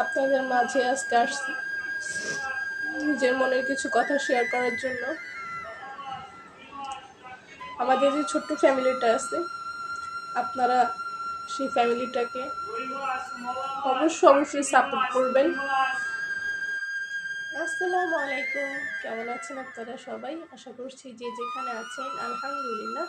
আপনাদের মাঝে আজকে আসছি নিজের মনের কিছু কথা শেয়ার করার জন্য। আমাদের যে ছোট্ট ফ্যামিলিটা আছে, আপনারা সেই ফ্যামিলিটাকে অবশ্যই সাপোর্ট করবেন। আসসালামু আলাইকুম, কেমন আছেন আপনারা সবাই? আশা করছি যে যেখানে আছেন আলহামদুলিল্লাহ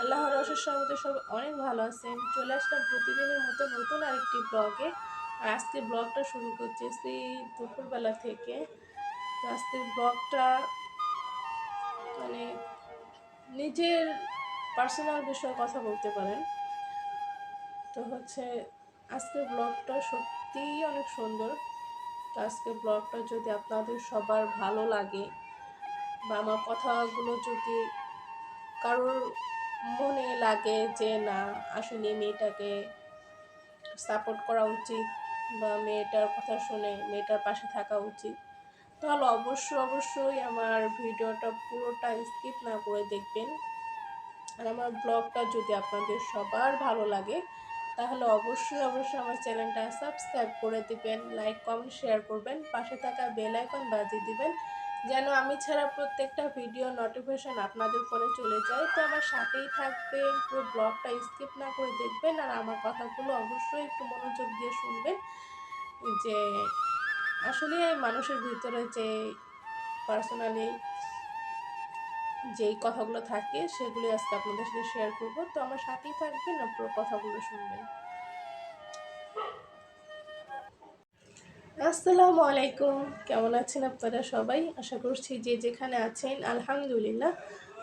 আল্লাহর অশেষ রহমতে সব অনেক ভালো আছেন। চলে আসলাম প্রতিদিনের মতো নতুন আরেকটি ব্লগে। আর আজকে ব্লগটা শুরু করতেছি দুপুরবেলা থেকে। তো আজকের ব্লগটা মানে নিজের পার্সোনাল বিষয়ে কথা বলতে পারেন। তো আজকের ব্লগটা সত্যিই অনেক সুন্দর। তো আজকের ব্লগটা যদি আপনাদের সবার ভালো লাগে বা আমার কথাগুলো যদি কারোর মনে লাগে যে না আসলে মেয়েটাকে সাপোর্ট করা উচিত বা মেয়েটার কথা শুনে মেয়েটার পাশে থাকা উচিত, তাহলে অবশ্যই আমার ভিডিওটা পুরোটা স্কিপ না করে দেখবেন। আর আমার ব্লগটা যদি আপনাদের সবার ভালো লাগে তাহলে অবশ্যই আমার চ্যানেলটা সাবস্ক্রাইব করে দিবেন, লাইক কমেন্ট শেয়ার করবেন, পাশে থাকা বেল আইকন বাজিয়ে দিবেন যেন আমি ছাড়া প্রত্যেকটা ভিডিও নোটিফিকেশন আপনাদের ফোনে চলে যায়। তো আমার সাথেই থাকবেন, পুরো ব্লগটা স্কিপ না করে দেখবেন আর আমার কথাগুলো অবশ্যই একটু মনোযোগ দিয়ে শুনবেন। যে আসলে মানুষের ভিতরে যে পার্সোনালি যেই কথাগুলো থাকে সেগুলি আজকে আপনাদের সাথে শেয়ার করব। তো আমার সাথেই থাকবেন আর পুরো কথাগুলো শুনবেন। আসসালামু আলাইকুম, কেমন আছেন আপনারা সবাই? আশা করছি যে যেখানে আছেন আলহামদুলিল্লাহ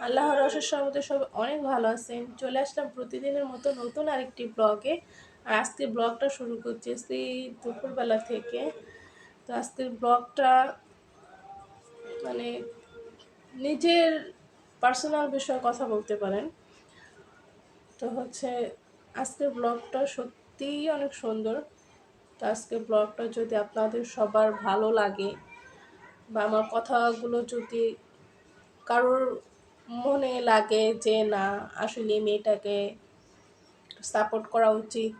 আল্লাহর অশেষ রহমতে সব অনেক ভালো আছেন। চলে আসলাম প্রতিদিনের মতো নতুন আরেকটি ব্লগে। আর আজকে ব্লগটা শুরু করতেছি দুপুরবেলা থেকে। তো আজকের ব্লগটা মানে নিজের পার্সোনাল বিষয়ে কথা বলতে পারেন। তো আজকের ব্লগটা সত্যিই অনেক সুন্দর। তো আজকের ব্লগটা যদি আপনাদের সবার ভালো লাগে বা আমার কথাগুলো যদি কারোর মনে লাগে যে না আসলে মেয়েটাকে সাপোর্ট করা উচিত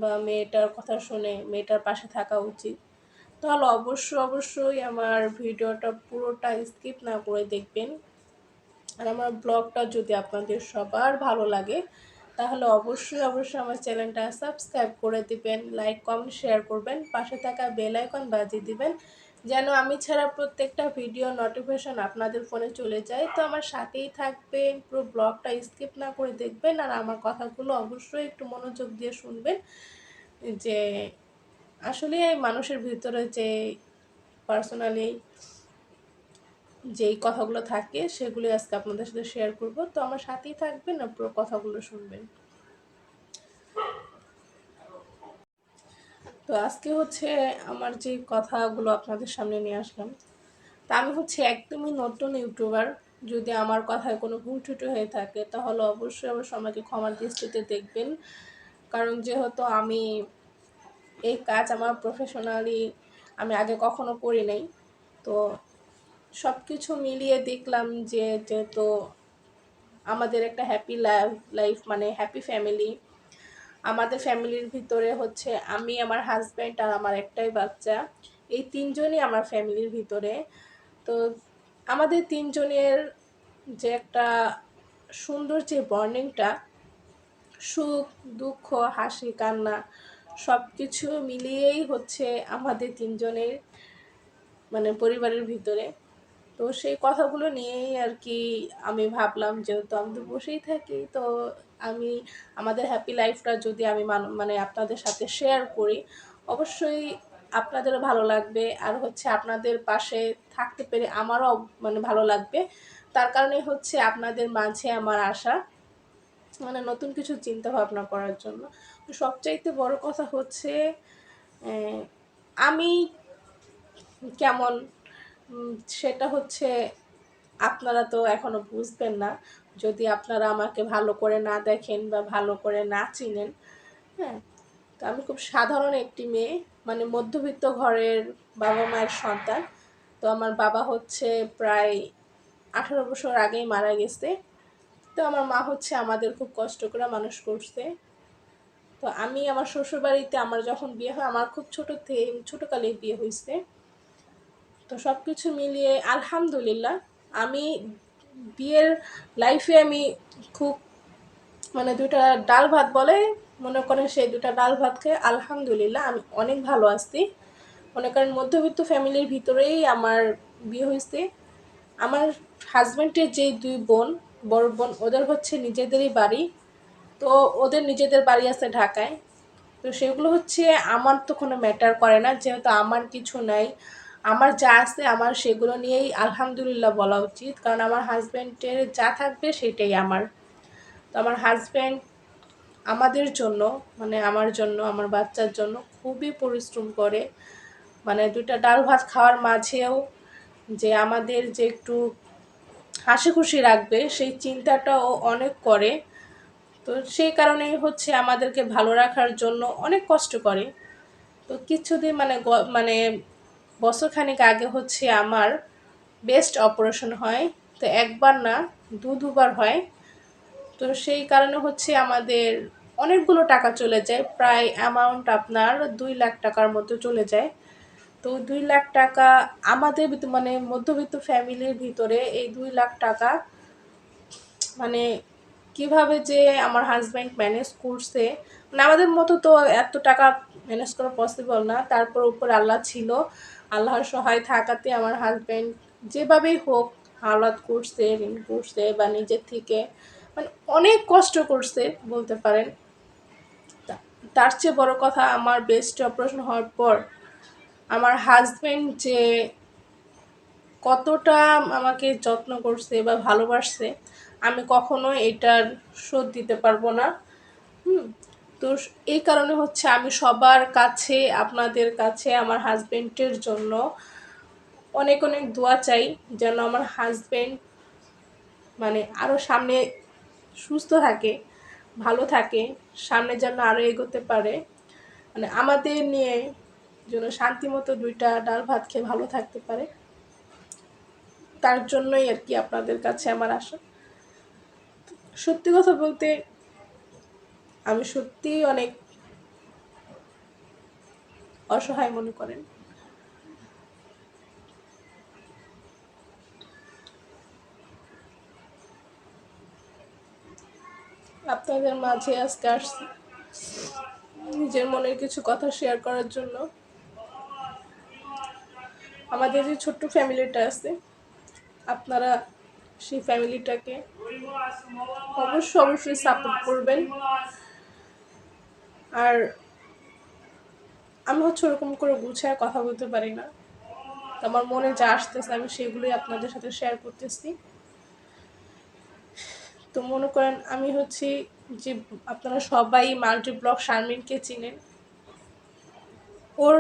বা মেয়েটার কথা শুনে মেয়েটার পাশে থাকা উচিত, তাহলে অবশ্যই আমার ভিডিওটা পুরোটা স্কিপ না করে দেখবেন। আর আমার ব্লগটা যদি আপনাদের সবার ভালো লাগে তাহলে অবশ্যই আমার চ্যানেলটা সাবস্ক্রাইব করে দিবেন, লাইক কমেন্ট শেয়ার করবেন, পাশে থাকা বেল আইকন বাজিয়ে দিবেন যেন আমি ছাড়া প্রত্যেকটা ভিডিও নোটিফিকেশন আপনাদের ফোনে চলে যায়। তো আমার সাথেই থাকবেন, পুরো ব্লগটা স্কিপ না করে দেখবেন আর আমার কথাগুলো অবশ্যই একটু মনোযোগ দিয়ে শুনবেন। যে আসলে মানুষের ভিতরে যে পার্সোনালি যেই কথাগুলো থাকে সেগুলি আজকে আপনাদের সাথে শেয়ার করব। তো আমার সাথেই থাকবেন আর পুরো কথাগুলো শুনবেন। তো আজকে আমার যে কথাগুলো আপনাদের সামনে নিয়ে আসলাম, তা আমি একদমই নতুন ইউটিউবার। যদি আমার কথায় কোনো ভুল ত্রুটি হয়ে থাকে তাহলে অবশ্যই আমাকে ক্ষমার দৃষ্টিতে দেখবেন। কারণ যেহেতু আমি এই কাজ আমার প্রফেশনালি আমি আগে কখনো করি নাই। তো সব কিছু মিলিয়ে দেখলাম যে যেহেতু আমাদের একটা হ্যাপি লাইফ মানে হ্যাপি ফ্যামিলি, আমাদের ফ্যামিলির ভিতরে আমি, আমার হাজব্যান্ড আর আমার একটাই বাচ্চা, এই তিনজনই আমার ফ্যামিলির ভিতরে। তো আমাদের তিনজনের যে একটা সুন্দর যে বর্নিংটা, সুখ দুঃখ হাসি কান্না সব কিছু মিলিয়েই আমাদের তিনজনের মানে পরিবারের ভিতরে। তো সেই কথাগুলো নিয়েই আর কি আমি ভাবলাম যেহেতু আমি তো বসেই থাকি, তো আমি আমাদের হ্যাপি লাইফটা যদি আমি মানে আপনাদের সাথে শেয়ার করি অবশ্যই আপনাদেরও ভালো লাগবে। আর আপনাদের পাশে থাকতে পেরে আমারও মানে ভালো লাগবে। তার কারণে আপনাদের মাঝে আমার আশা মানে নতুন কিছু চিন্তা ভাবনা করার জন্য। তো সবচাইতে বড় কথা আমি কেমন সেটা আপনারা তো এখনো বুঝবেন না যদি আপনারা আমাকে ভালো করে না দেখেন বা ভালো করে না চিনেন। হ্যাঁ, তো আমি খুব সাধারণ একটি মেয়ে, মানে মধ্যবিত্ত ঘরের বাবা মায়ের সন্তান। তো আমার বাবা প্রায় 18 বছর আগেই মারা গেছে। তো আমার মা আমাদের খুব কষ্ট করে মানুষ করছে। তো আমি আমার শ্বশুরবাড়িতে আমার যখন বিয়ে হয়, আমার খুব ছোটোকালেই বিয়ে হয়েছে। তো সব কিছু মিলিয়ে আলহামদুলিল্লাহ আমি বিয়ের লাইফে আমি খুব মানে দুইটা ডাল ভাত বলে মনে করেন, সেই দুটা ডাল ভাত খেয়ে আলহামদুলিল্লাহ আমি অনেক ভালো আছি। মনে করেন মধ্যবিত্ত ফ্যামিলির ভিতরেই আমার বিয়ে হয়েছে। আমার হাজব্যান্ডের যে দুই বোন, বড় বোন, ওদের হচ্ছে নিজেদেরই বাড়ি। তো ওদের নিজেদের বাড়ি আছে ঢাকায়। তো সেগুলো হচ্ছে আমার তো কোনো ম্যাটার করে না, যেহেতু আমার কিছু নাই। আমার যা আছে আমার সেগুলো নিয়েই আলহামদুলিল্লাহ বলা উচিত, কারণ আমার হাজব্যান্ডের যা থাকবে সেটাই আমার। তো আমার হাজব্যান্ড আমাদের জন্য, মানে আমার জন্য, আমার বাচ্চার জন্য খুবই পরিশ্রম করে। মানে দুইটা ডাল ভাত খাওয়ার মাঝেও যে আমাদের যে একটু হাসি খুশি রাখবে সেই চিন্তাটাও অনেক করে। তো সেই কারণেই হচ্ছে আমাদেরকে ভালো রাখার জন্য অনেক কষ্ট করে। তো কিছুদিন মানে বছরখানেক আগে হচ্ছে আমার বেস্ট অপারেশন হয়। তো একবার না, দুবার হয়। তো সেই কারণে হচ্ছে আমাদের অনেকগুলো টাকা চলে যায়, প্রায় অ্যামাউন্ট আপনার 2 লাখ টাকার মতো চলে যায়। তো 2 লাখ টাকা আমাদের মানে মধ্যবিত্ত ফ্যামিলির ভিতরে এই 2 লাখ টাকা মানে কিভাবে যে আমার হাজব্যান্ড ম্যানেজ করছে, মানে আমাদের মতো তো এত টাকা ম্যানেজ করা পসিবল না। তারপর উপর আল্লাহ ছিল, আল্লাহর সহায় থাকাতে আমার হাজব্যান্ড যেভাবেই হোক হালাত করছে, ঋণ করছে বা নিজের থেকে মানে অনেক কষ্ট করছে বলতে পারেন। তার চেয়ে বড় কথা, আমার বেস্ট অপারেশন হওয়ার পর আমার হাজব্যান্ড যে কতটা আমাকে যত্ন করছে বা ভালোবাসছে, আমি কখনো এটার শোধ দিতে পারবো না। তো এই কারণে হচ্ছে আমি সবার কাছে, আপনাদের কাছে আমার হাজব্যান্ডের জন্য অনেক অনেক দোয়া চাই, যেন আমার হাজব্যান্ড মানে আরও সামনে সুস্থ থাকে, ভালো থাকে, সামনে যেন আরও এগোতে পারে, মানে আমাদের নিয়ে যেন শান্তিমতো দুইটা ডাল ভাত খেয়ে ভালো থাকতে পারে। তার জন্যই আর কি আপনাদের কাছে আমার আশা। সত্যি কথা বলতে আমি সত্যিই অনেক অসহায় মনে করেন। আপনাদের মাঝে আজকে আসছি নিজের মনের কিছু কথা শেয়ার করার জন্য। আমাদের যে ছোট্ট ফ্যামিলিটা আছে, আপনারা সেই ফ্যামিলিটাকে অবশ্যই সাপোর্ট করবেন। আর আমি হচ্ছে ওরকম করে গুছায় কথা বলতে পারি না, আমার মনে যা আসতেছে আমি সেগুলোই আপনাদের সাথে শেয়ার করতেছি। তো মনে করেন আমি হচ্ছে যে, আপনারা সবাই মাল্টি ব্লগ শারমিনকে চিনেন, ওর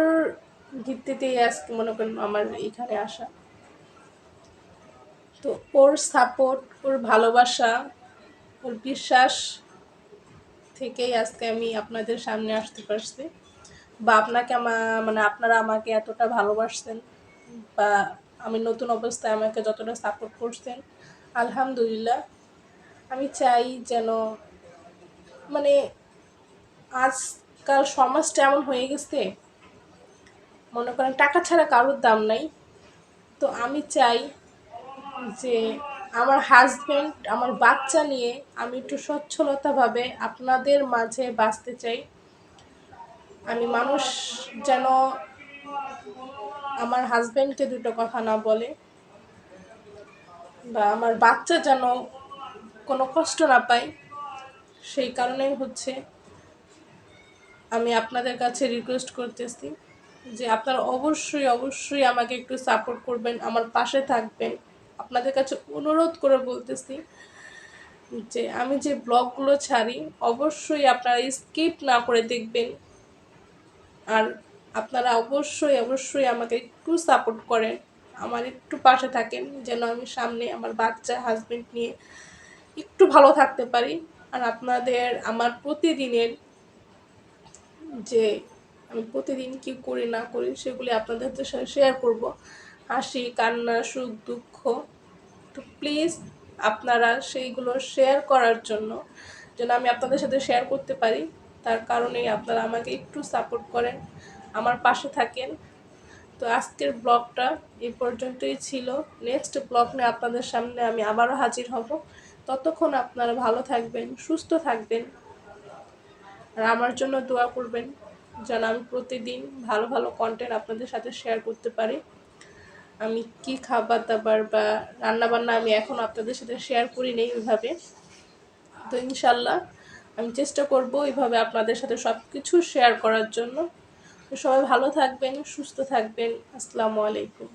ভিত্তিতেই আজকে মনে করেন আমার এখানে আসা। তো ওর সাপোর্ট, ওর ভালোবাসা, ওর বিশ্বাস থেকেই আজকে আমি আপনাদের সামনে আসতে পারছি, বা আপনাকে মানে আপনারা আমাকে এতটা ভালোবাসছেন, বা আমি নতুন অবস্থায় আমাকে যতটা সাপোর্ট করছেন, আলহামদুলিল্লাহ। আমি চাই যেন মানে আজকাল সমাজটা এমন হয়ে গেছে, মনে করেন টাকা ছাড়া কারোর দাম নাই। তো আমি চাই যে আমার হাজব্যান্ড, আমার বাচ্চা নিয়ে আমি একটু সচ্ছলতাভাবে আপনাদের মাঝে বাঁচতে চাই। আমি মানুষ যেন আমার হাজব্যান্ডকে দুটো কথা না বলে, বা আমার বাচ্চা যেন কোনো কষ্ট না পায়। সেই কারণেই হচ্ছে আমি আপনাদের কাছে রিকোয়েস্ট করতেছি যে আপনারা অবশ্যই আমাকে একটু সাপোর্ট করবেন, আমার পাশে থাকবেন। আপনাদের কাছে অনুরোধ করে বলতেছি যে আমি যে ব্লগগুলো ছাড়ি আপনারা স্কিপ না করে দেখবেন। আর আপনারা অবশ্যই আমাকে একটু সাপোর্ট করেন, আমার একটু পাশে থাকেন, যেন আমি সামনে আমার বাচ্চা হাজব্যান্ড নিয়ে একটু ভালো থাকতে পারি। আর আপনাদের আমার প্রতিদিনের যে আমি প্রতিদিন কি করি না করি সেগুলি আপনাদের সাথে শেয়ার করব, হাসি কান্না সুখ দুঃখ। তো প্লিজ আপনারা সেইগুলো শেয়ার করার জন্য, যেন আমি আপনাদের সাথে শেয়ার করতে পারি, তার কারণেই আপনারা আমাকে একটু সাপোর্ট করেন, আমার পাশে থাকেন। তো আজকের ব্লগটা এই পর্যন্তই ছিল। নেক্সট ব্লগ নিয়ে আপনাদের সামনে আমি আবারও হাজির হব। ততক্ষণ আপনারা ভালো থাকবেন, সুস্থ থাকবেন, আর আমার জন্য দোয়া করবেন যেন আমি প্রতিদিন ভালো ভালো কন্টেন্ট আপনাদের সাথে শেয়ার করতে পারি। আমি কি খাবার দাবার বা রান্নাবান্না আমি এখন আপনাদের সাথে শেয়ার করি নেই ওইভাবে। তো ইনশাল্লাহ আমি চেষ্টা করব এইভাবে আপনাদের সাথে সব কিছু শেয়ার করার জন্য। তো সবাই ভালো থাকবেন, সুস্থ থাকবেন। আসসালামু আলাইকুম।